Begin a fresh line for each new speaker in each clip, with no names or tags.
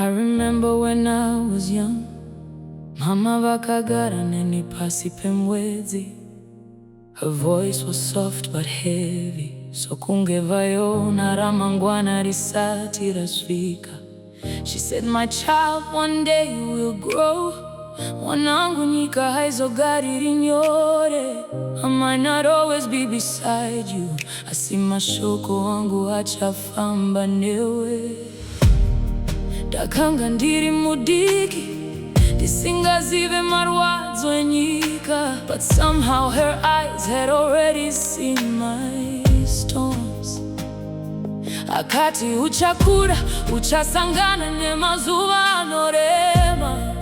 I remember when I was young, mama vakagara nenipasi pemwedzi. Her voice was soft but heavy, so kungevayona ramangwana risati rasvika. She said, my child, one day you will grow. Mwanangu nyika haizogari nyore. I might not always be beside you. Asima shoko wangu hachafamba newe. Dakanga ndiri mudiki, disingazive marwadzo enyika. But somehow her eyes had already seen my storms. Akati uchakura, uchasangana nemazuva anorema.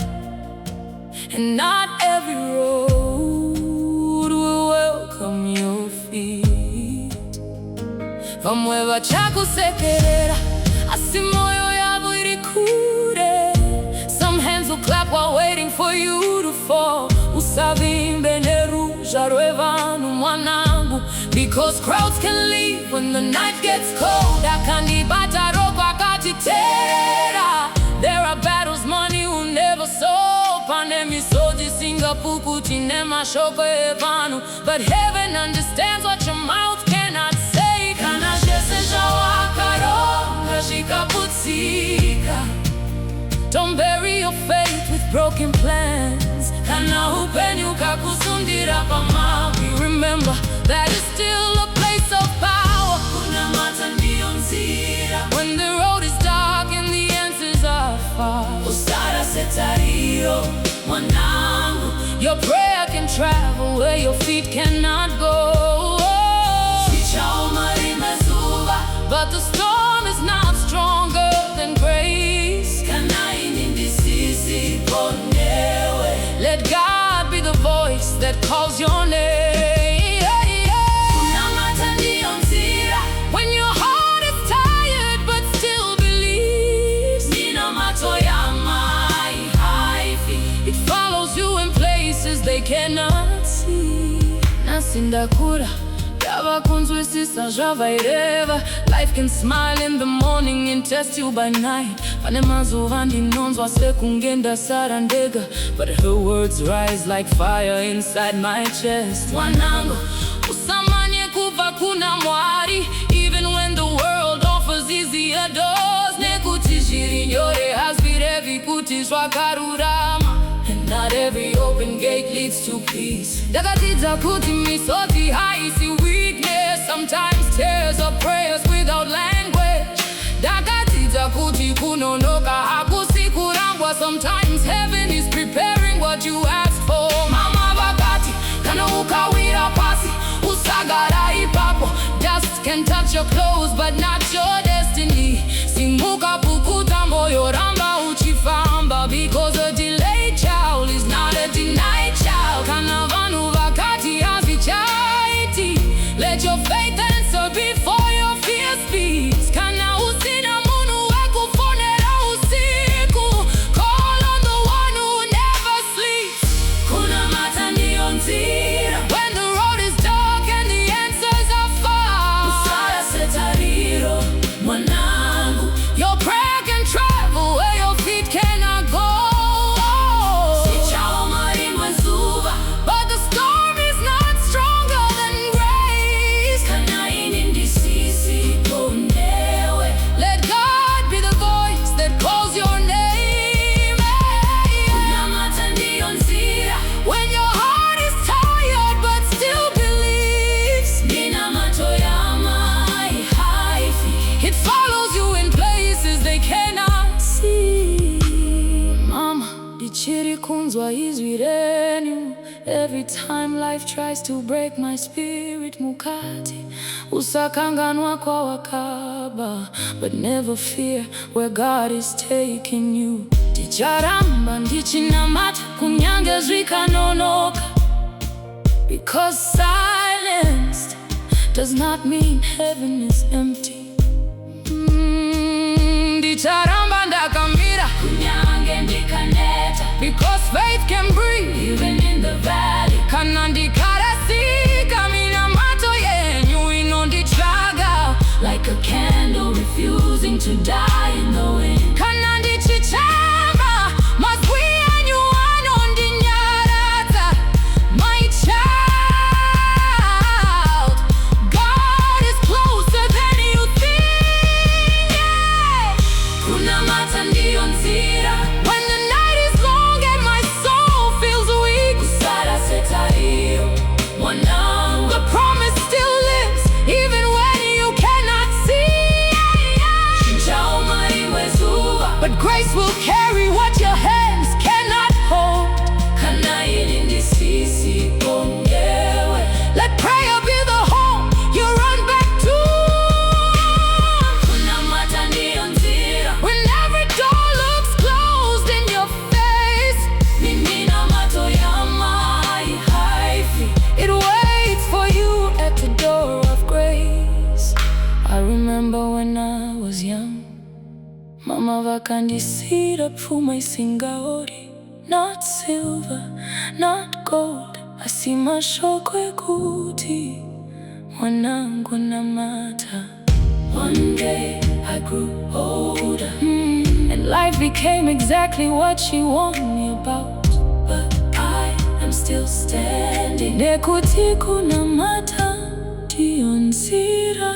And not every road will welcome your feet. Vamwe vachakusekerera, asi moyo yavo irikure. Some hands will clap while waiting for you to fall. Usavimbe neruja rwevanu mwanangu, because crowds can leave when the night gets cold. Akandibata ropa akatitera. There are battles money will never solve. Pandemi soji Singapore tinema shoko evanu. But heaven understands what your mouth cannot say. Kana jese jawakaro ngashikaputsika. Don't bury your faith with broken plans. Kana upenyuka kusundira pamavi. Remember that is still a place of power. Kunamata ndiyo nzira. When the road is dark and the answers are far. Usara setario mwanangu. Your prayer can travel where your feet cannot go. But the storm is not stronger than grace. Let God be the voice that calls your name. Kunamata ndiyo nzira. When your heart is tired but still believes. Nina mato ya mai haifi. It follows you in places they cannot see. Nasindakura yavakunzwisisa zvavaireva. Life can smile in the morning and test you by night. Pane mazuva ndinonzwa sekungenda sarandega, but her words rise like fire inside my chest. Mwanangu, usamanye kuva kuna mwari. Even when the world offers easier doors. Nekuti zviri nyore hazvirevi kuti zvakarurama. And not every open gate leads to peace. Dakatidza kuti misodzi haisi weakness. Sometimes tears are prayers without language. Dakatidza kuti kunonoka hakusi kurangwa. Sometimes heaven is preparing what you asked for. Mama vakati kana ukawira pasi usagara ipapo. Dust can touch your clothes but not your destiny. Simuka pukuta moyo ramba uchifamba. Because a delayed child is not a denied child. Kana vanu vakati hazvichaiti. Let your faith answer before your fear speaks. Kana usina munhu wekufonera usiku. Call on the one who never sleeps. Kunamata ndiyo nzira. When the road is dark and the answers are far. Usara setariro mwanangu. Your prayer can travel where your feet cannot go. But the storm is not stronger than grace. Let God be the voice that calls your name. When your heart is tired but still believes. It follows you in places they cannot see. Mama, dichiri kunzwa izwi renyu. Every time life tries to break my spirit mukati. Usakanganwa kwa wakaba. But never fear where God is taking you. Ticharamba ndichinamata kunyange zvikanonoka. Because silenced does not mean heaven is empty. Ndicharamba ndakamira kunyange ndikaneta. Because faith can breathe even in the valley. Kana ndikarasika mina mato yenyu inonditraga. Like a candle refusing to die in the wind. Kana ndichicha grace will carry what your hands cannot hold. Let prayer be the home you run back to.
Kunamata ndiyo nzira.
When every door looks closed in your face,
Mimina mato ya mai haifi.
it waits for you at the door of grace. I remember when I was young, mama vakandisira pfuma isingaori. Not silver, not gold, asimashoko ekuti mwanangu Kunamata.
One day I grew older,
And life became exactly what she warned me about.
but I am still standing.
Nekuti Kunamata ndiyo nzira.